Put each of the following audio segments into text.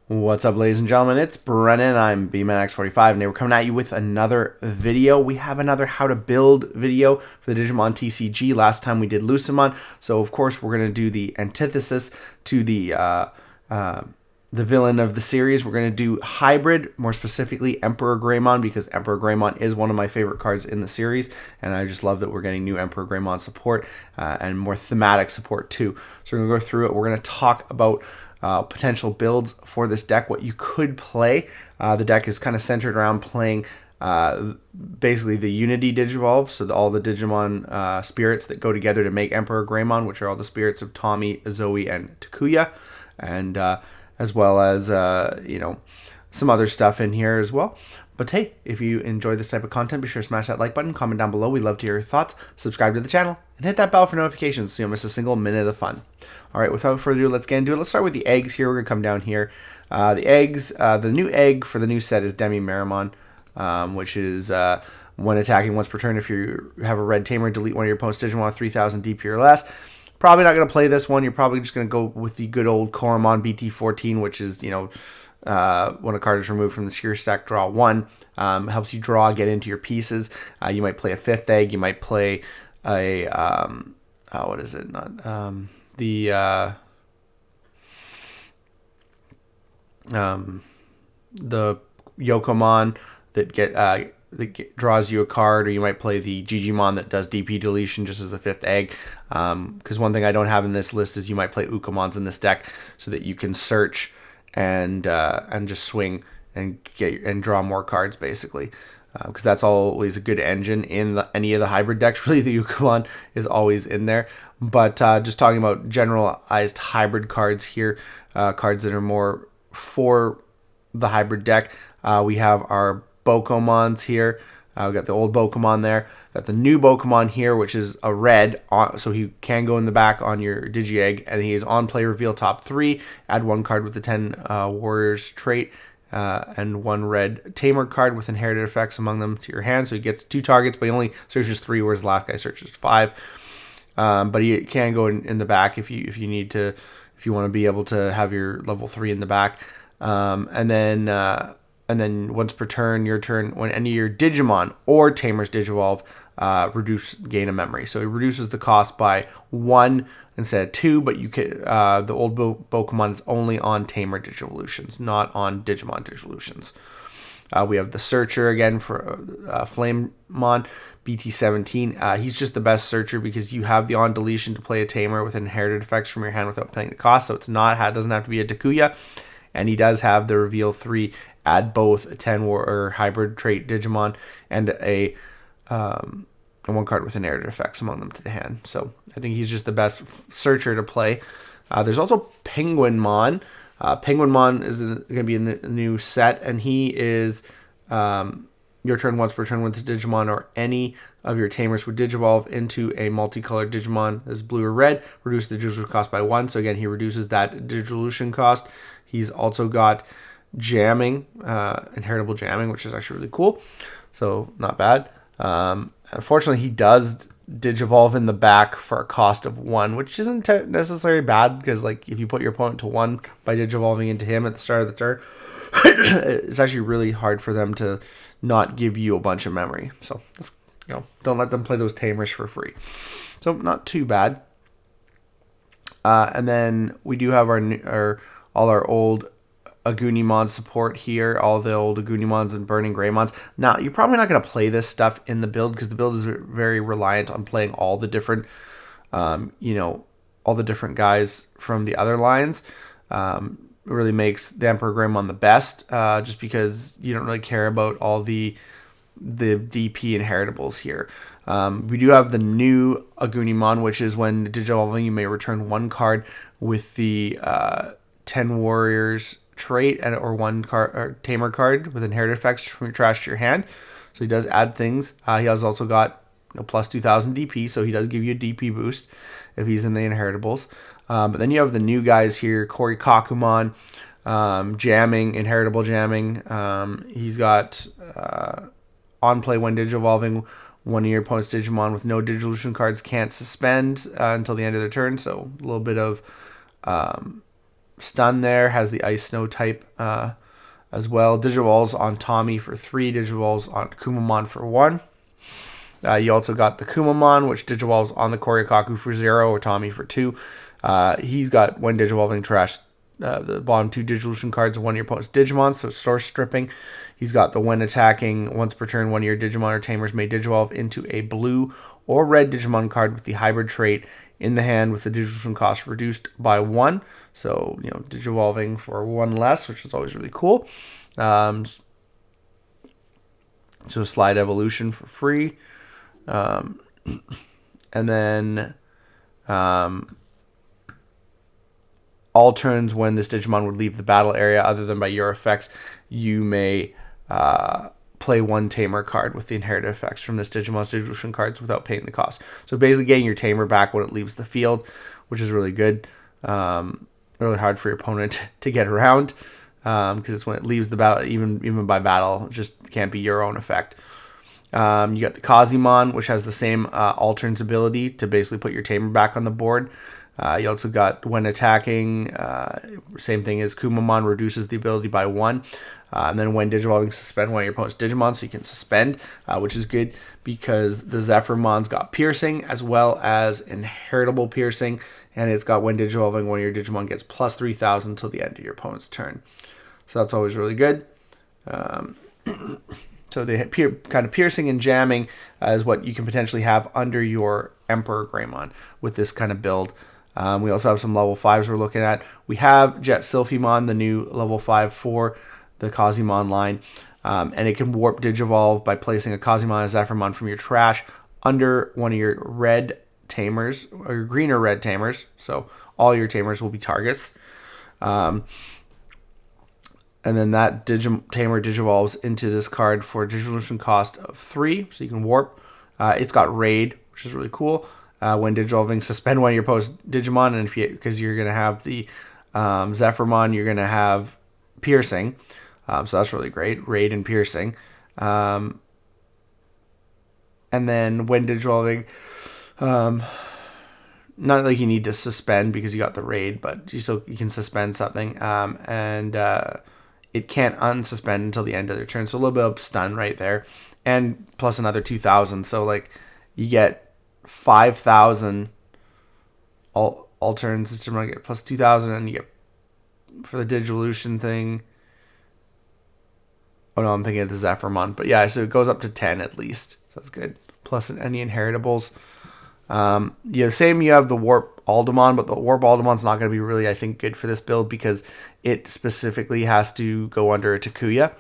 What's up, ladies and gentlemen? It's Brennan. I'm BManX45, and we're coming at you with another video. We have another how to build video for the Digimon TCG. Last time we did Lucemon, so of course we're going to do the antithesis to the villain of the series. We're going to do hybrid, more specifically EmperorGreymon, because EmperorGreymon is one of my favorite cards in the series, and I just love that we're getting new EmperorGreymon support and more thematic support too. So we're going to go through it. We're going to talk about potential builds for this deck, what you could play. The deck is kind of centered around playing basically the Unity Digivolve, so all the Digimon spirits that go together to make EmperorGreymon, which are all the spirits of Tommy, Zoe, and Takuya, and as well as some other stuff in here as well. But hey, if you enjoy this type of content, be sure to smash that like button, comment down below. We'd love to hear your thoughts. Subscribe to the channel, and hit that bell for notifications so you don't miss a single minute of the fun. All right, without further ado, let's get into it. Let's start with the eggs here. We're going to come down here. The eggs, the new egg for the new set is Demi-Meramon, which is when attacking once per turn. If you have a red Tamer, delete one of your opponent's Digimon with 3,000 DP or less. Probably not going to play this one. You're probably just going to go with the good old Kumamon BT14, which is, when a card is removed from the secure stack, draw one. Helps you draw, get into your pieces. You might play a fifth egg. You might play a, what is it? The Yokomon that draws you a card, or you might play the Digimon that does DP deletion just as a fifth egg. Because one thing I don't have in this list is you might play Ukomons in this deck so that you can search and just swing and draw more cards basically. Because that's always a good engine in any of the hybrid decks. Really, the Ukomon is always in there. But just talking about generalized hybrid cards here, cards that are more for the hybrid deck, we have our Bokomons here. We've got the old Bokomon there. Got the new Bokomon here, which is a red, so he can go in the back on your Digi-Egg, and he is on play reveal top 3. Add one card with the 10 Warriors trait. And one red Tamer card with inherited effects among them to your hand. So he gets 2 targets, but he only searches 3, whereas the last guy searches 5. But he can go in the back if you need to, if you want to be able to have your level 3 in the back. And then once per turn, your turn, when any of your Digimon or Tamers Digivolve, gain a memory. So it reduces the cost by 1 instead of 2, but you can the old Pokemon is only on Tamer Digivolutions, not on Digimon Digivolutions. We have the Searcher again for Flamemon BT17. He's just the best searcher because you have the on deletion to play a Tamer with inherited effects from your hand without paying the cost. So doesn't have to be a Takuya, and he does have the reveal 3. Add both a 10 or hybrid trait Digimon and a one card with inherited effects among them to the hand. So I think he's just the best searcher to play. There's also Penguinmon. Penguinmon is going to be in the new set, and he is your turn once per turn with this Digimon or any of your Tamers would Digivolve into a multicolored Digimon as blue or red. Reduce the Digivolution cost by 1. So again, he reduces that Digivolution cost. He's also got jamming, inheritable jamming, which is actually really cool. So not bad. Unfortunately, he does Digivolve in the back for a cost of 1, which isn't necessarily bad, because like if you put your opponent to 1 by Digivolving into him at the start of the turn, it's actually really hard for them to not give you a bunch of memory. So don't let them play those Tamers for free. So not too bad. And then we do have all our old Agunimon support here, all the old Agunimons and Burning Greymons. Now, you're probably not going to play this stuff in the build because the build is very reliant on playing all the different, all the different guys from the other lines. It really makes the EmperorGreymon the best, just because you don't really care about all the DP inheritables here. We do have the new Agunimon, which is when Digivolving, you may return 1 card with the 10 Warriors trait or 1 card or Tamer card with inherited effects from your trash to your hand. So he does add things. He has also got plus 2,000 DP, so he does give you a DP boost if he's in the inheritables. But then you have the new guys here, Kakumamon, jamming, inheritable jamming. He's got on play when Digivolving, one of your opponent's Digimon with no Digivolution cards can't suspend until the end of their turn. So a little bit of stun there, has the ice snow type as well. Digivolves on Tommy for 3, Digivolves on Kumamon for 1. You also got the Kumamon, which Digivolves on the Koryokaku for 0, or Tommy for 2. He's got when Digivolving trash the bottom 2 Digivolution cards of one of your opponent's Digimon, so source stripping. He's got the when attacking once per turn, one of your Digimon or Tamers may Digivolve into a blue or red Digimon card with the hybrid trait in the hand with the Digivolution cost reduced by 1. So, Digivolving for 1 less, which is always really cool. So slide evolution for free. And then all turns when this Digimon would leave the battle area other than by your effects, you may play 1 Tamer card with the inherited effects from this Digimon's Digivolution cards without paying the cost. So basically getting your Tamer back when it leaves the field, which is really good. Really hard for your opponent to get around because it's when it leaves the battle, even by battle, it just can't be your own effect. You got the Kazimon, which has the same all turns ability to basically put your Tamer back on the board. You also got when attacking, same thing as Kumamon, reduces the ability by 1. And then when Digivolving, suspend one of your opponent's Digimon, so you can suspend, which is good because the Zephyrmon's got piercing as well as inheritable piercing, and it's got when Digivolving, one of your Digimon gets plus 3,000 until the end of your opponent's turn. So that's always really good. So they kind of piercing and jamming is what you can potentially have under your EmperorGreymon with this kind of build. We also have some level 5s we're looking at. We have Jet Sylphimon, the new level 5 for the Kazimon line. And it can warp Digivolve by placing a Kazimon and Zephyrmon from your trash under one of your red Tamers, or your green or red Tamers. So all your Tamers will be targets. And then that Tamer Digivolves into this card for a Digivolution cost of 3, so you can warp. It's got Raid, which is really cool. When Digivolving, suspend one of your post Digimon, and because you're going to have the Zephyrmon, you're going to have Piercing. So that's really great, Raid and Piercing. And then when Digivolving, not like you need to suspend because you got the Raid, but you can suspend something. It can't unsuspend until the end of their turn. So a little bit of stun right there. And plus another 2,000. So like you get 5,000 all turns. It's going to get plus 2,000, and you get for the Digivolution thing. Oh no, I'm thinking of the Zephyrmon. But yeah, so it goes up to 10 at least. So that's good. Plus any inheritables. Same, you have the Warp Aldemon, but the Warp Aldemon's not going to be really, I think, good for this build because it specifically has to go under a Takuya.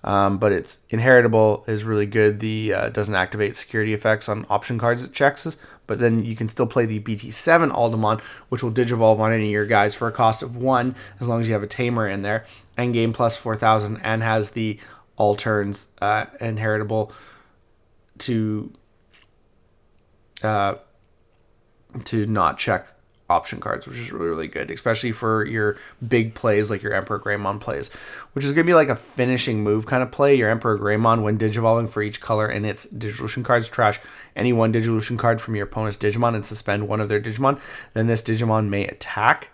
But its inheritable is really good. The doesn't activate security effects on option cards it checks. But then you can still play the BT7 Aldemon, which will Digivolve on any of your guys for a cost of 1, as long as you have a Tamer in there, and gain plus 4,000, and has the all turns inheritable to not check option cards, which is really, really good, especially for your big plays like your EmperorGreymon plays, which is going to be like a finishing move kind of play. Your EmperorGreymon, when Digivolving for each color in its Digivolution cards, trash any one Digivolution card from your opponent's Digimon and suspend one of their Digimon. Then this Digimon may attack.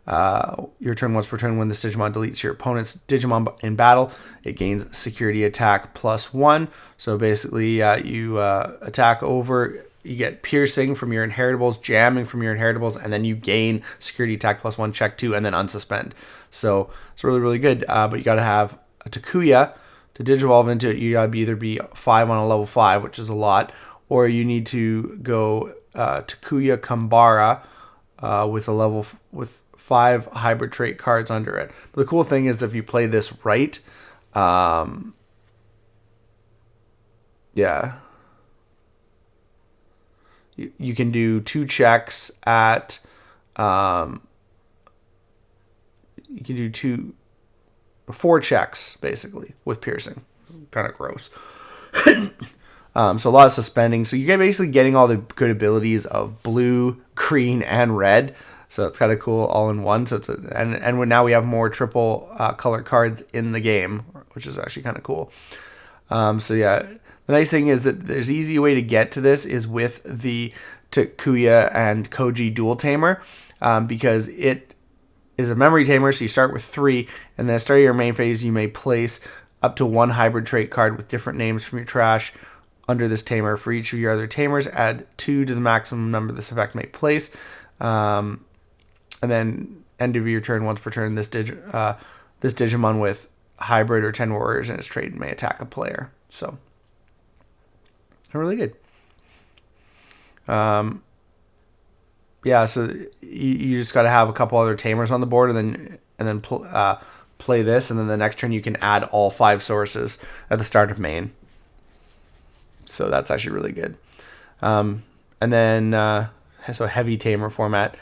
Your turn once per turn. When this Digimon deletes your opponent's Digimon in battle, it gains security attack plus 1. So basically, you attack over. You get piercing from your inheritables, jamming from your inheritables, and then you gain security attack plus 1, check 2, and then unsuspend. So it's really, really good. But you got to have a Takuya to Digivolve into it. You got to either be 5 on a level 5, which is a lot, or you need to go Takuya Kambara with 5 hybrid trait cards under it. But the cool thing is if you play this right, you can do 2 checks at you can do 4 checks basically with piercing. Kind of gross. So a lot of suspending. So you're basically getting all the good abilities of blue, green, and red. So it's kind of cool all in one. So and now we have more triple color cards in the game, which is actually kind of cool. The nice thing is that there's an easy way to get to this is with the Takuya and Koji dual tamer, because it's is a memory tamer, so you start with 3, and then at the start of your main phase, you may place up to 1 hybrid trait card with different names from your trash under this tamer. For each of your other tamers, add 2 to the maximum number this effect may place. And then end of your turn, once per turn, this Digimon with hybrid or 10 warriors in its trait may attack a player. So, really good. Yeah, so you just got to have a couple other tamers on the board, and then play this, and then the next turn you can add all 5 sources at the start of main. So that's actually really good. And then so heavy tamer format.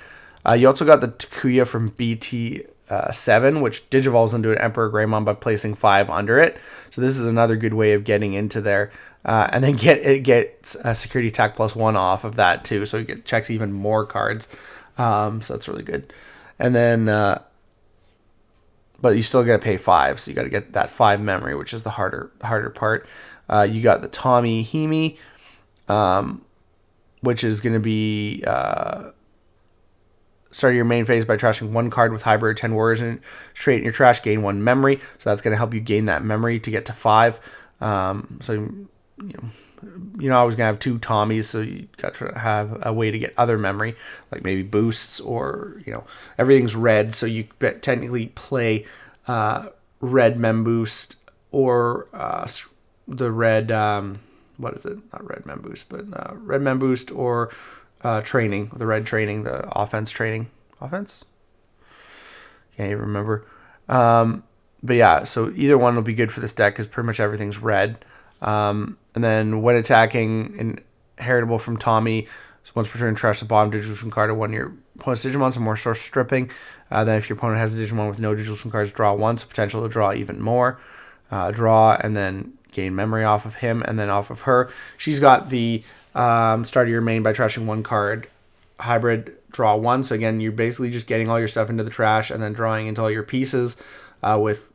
You also got the Takuya from BT7, which digivolves into an Emperor-Greymon by placing 5 under it. So this is another good way of getting into there. And then it gets a security attack +1 off of that too, so it checks even more cards. So that's really good. And then, but you still got to pay 5, so you got to get that 5 memory, which is the harder part. You got the Tommy Himi, which is going to be start your main phase by trashing 1 card with hybrid 10 warriors in trait in your trash, gain 1 memory. So that's going to help you gain that memory to get to 5. So you're not always going to have 2 Tommies, so you got to have a way to get other memory, like maybe boosts, or, everything's red, so you technically play red Mem Boost, or the red, what is it? Not red Mem Boost, but red Mem Boost, or training, the red training, the offense training. Offense? Can't even remember. But yeah, so either one will be good for this deck because pretty much everything's red. And then when attacking, inheritable from Tommy, so once per turn, trash the bottom Digivolution card of one of your opponent's Digimon, some more source stripping. Then if your opponent has a Digimon with no Digivolution cards, draw 1, so potential to draw even more. Draw, and then gain memory off of him, and then off of her. She's got the start of your main by trashing 1 card, hybrid, draw 1. So again, you're basically just getting all your stuff into the trash and then drawing into all your pieces with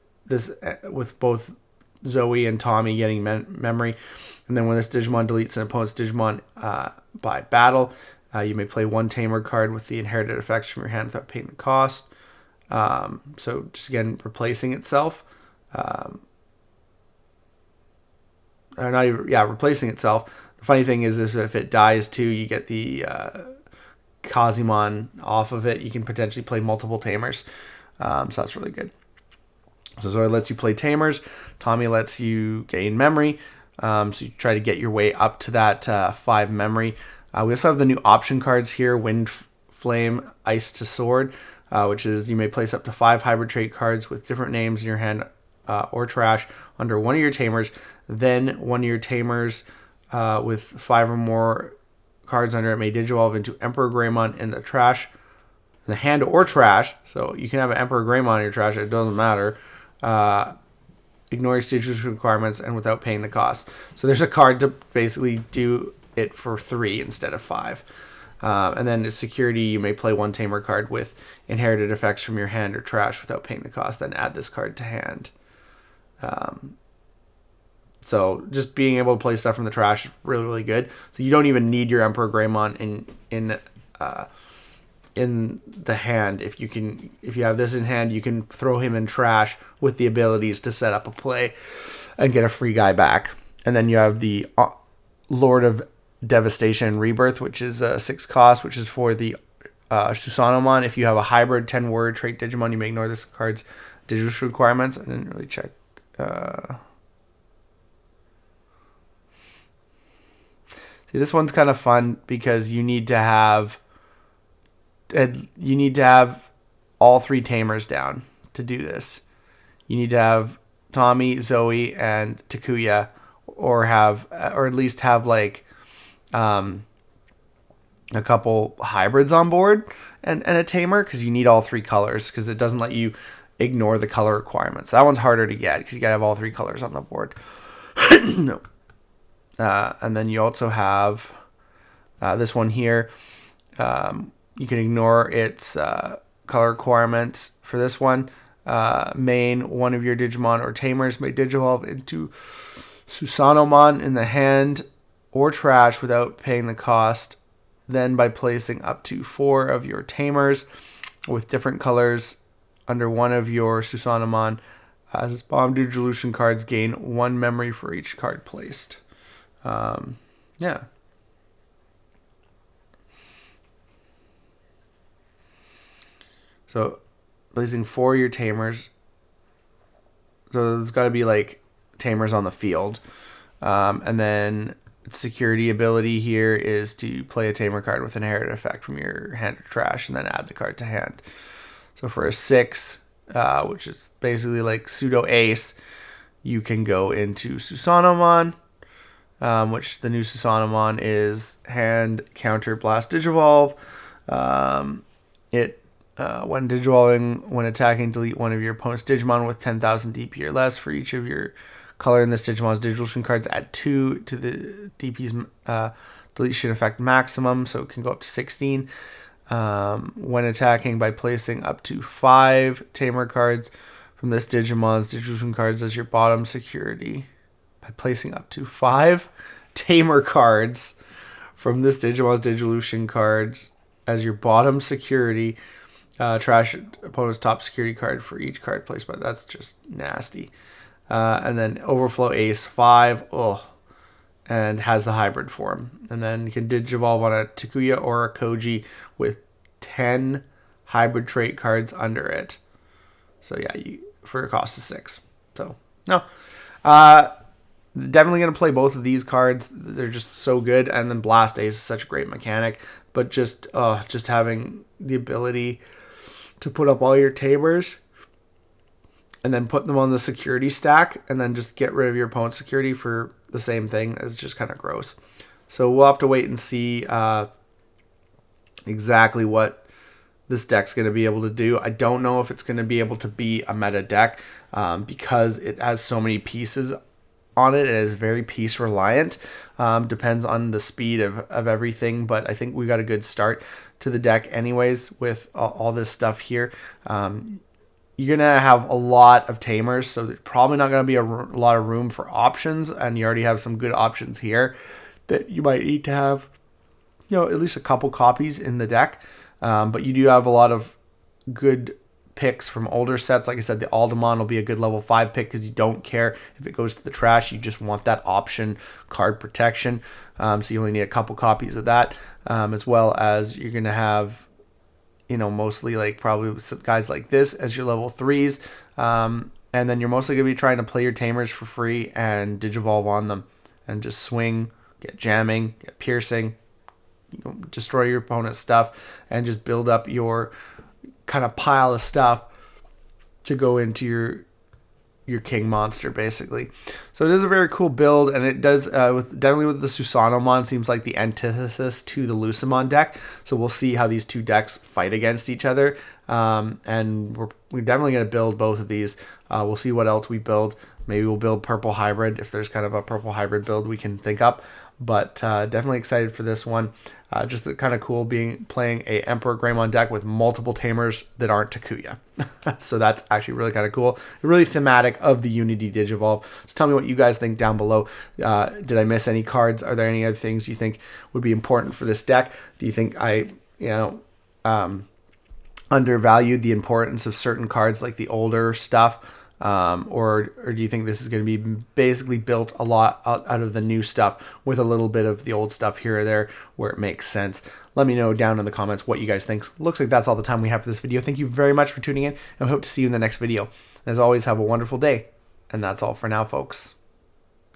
both Zoe and Tommy getting memory. And then when this Digimon deletes an opponent's Digimon by battle, you may play 1 Tamer card with the inherited effects from your hand without paying the cost. So just again, replacing itself. Replacing itself. The funny thing is if it dies too, you get the Kazimon off of it. You can potentially play multiple Tamers. So that's really good. So Zoe lets you play Tamers. Tommy lets you gain memory. So you try to get your way up to that 5 memory. We also have the new option cards here, Windflame Ice to Sword, which is you may place up to 5 hybrid trait cards with different names in your hand or trash under one of your Tamers. Then one of your Tamers with 5 or more cards under it may digivolve into EmperorGreymon in the trash, in the hand or trash. So you can have an EmperorGreymon in your trash, it doesn't matter. Ignore your Digivolution requirements and without paying the cost. So there's a card to basically do it for 3 instead of 5. And then as security, you may play 1 Tamer card with inherited effects from your hand or trash without paying the cost, then add this card to hand. So just being able to play stuff from the trash is really, really good. So you don't even need your EmperorGreymon in the hand. If you have this in hand, you can throw him in trash with the abilities to set up a play and get a free guy back. And then you have the Lord of Devastation Rebirth, which is a 6 cost, which is for the Susanomon. If you have a hybrid 10 word trait Digimon, you may ignore this card's digital requirements. I didn't really check. See, this one's kind of fun because you need to have all 3 Tamers down to do this. You need to have Tommy, Zoe, and Takuya, or at least have like a couple hybrids on board and a Tamer, because you need all 3 colors, because it doesn't let you ignore the color requirements. That one's harder to get because you gotta have all 3 colors on the board. No. And then you also have this one here. You can ignore its color requirements for this one. Main, one of your Digimon or Tamers may digivolve into Susanomon in the hand or trash without paying the cost. Then by placing up to 4 of your Tamers with different colors under one of your Susanamon as bomb Digivolution cards, gain 1 memory for each card placed. Yeah. So placing 4 of your Tamers. So there's got to be like Tamers on the field. And then security ability here is to play a Tamer card with inherited effect from your hand or trash and then add the card to hand. So for a 6, which is basically like pseudo ace, you can go into Susanamon, which the new Susanamon is hand counter blast Digivolve. When Digivolving, when attacking, delete one of your opponent's Digimon with 10,000 DP or less. For each of your color in this Digimon's Digivolution cards, add 2 to the DP's deletion effect maximum, so it can go up to 16. When attacking, by placing up to 5 Tamer cards from this Digimon's Digivolution cards as your bottom security. By placing up to 5 Tamer cards from this Digimon's Digivolution cards as your bottom security, trash opponent's top security card for each card placed by. That's just nasty. And then Overflow Ace 5, and has the hybrid form. And then you can Digivolve on a Takuya or a Koji with 10 hybrid trait cards under it. So yeah, for a cost of 6. So no, definitely gonna play both of these cards. They're just so good. And then Blast Ace is such a great mechanic. But just having the ability to put up all your Tamers and then put them on the security stack and then just get rid of your opponent's security for the same thing is just kind of gross. So we'll have to wait and see exactly what this deck's going to be able to do. I don't know if it's going to be able to be a meta deck because it has so many pieces on it. It is very piece reliant. Depends on the speed of everything, but I think we got a good start to the deck anyways with all this stuff here. You're going to have a lot of Tamers, so there's probably not going to be a lot of room for options, and you already have some good options here that you might need to have, at least a couple copies in the deck. But you do have a lot of good picks from older sets. Like I said, the Alemon will be a good level 5 pick because you don't care if it goes to the trash. You just want that option card protection. So you only need a couple copies of that, as well as you're going to have mostly like probably some guys like this as your level 3s. And then you're mostly going to be trying to play your Tamers for free and Digivolve on them and just swing, get jamming, get piercing, destroy your opponent's stuff, and just build up your kind of pile of stuff to go into your king monster basically. So it is a very cool build, and it does definitely with the Susanamon seems like the antithesis to the Lucemon deck. So we'll see how these two decks fight against each other, and we're definitely going to build both of these. We'll see what else we build. Maybe we'll build purple hybrid if there's kind of a purple hybrid build we can think up. But definitely excited for this one. Just kind of cool playing a EmperorGreymon deck with multiple Tamers that aren't Takuya. So that's actually really kind of cool. Really thematic of the Unity Digivolve. So tell me what you guys think down below. Did I miss any cards? Are there any other things you think would be important for this deck? Do you think I undervalued the importance of certain cards like the older stuff? Or do you think this is going to be basically built a lot out of the new stuff with a little bit of the old stuff here or there where it makes sense? Let me know down in the comments what you guys think. Looks like that's all the time we have for this video. Thank you very much for tuning in, and I hope to see you in the next video. As always, have a wonderful day, and that's all for now, folks.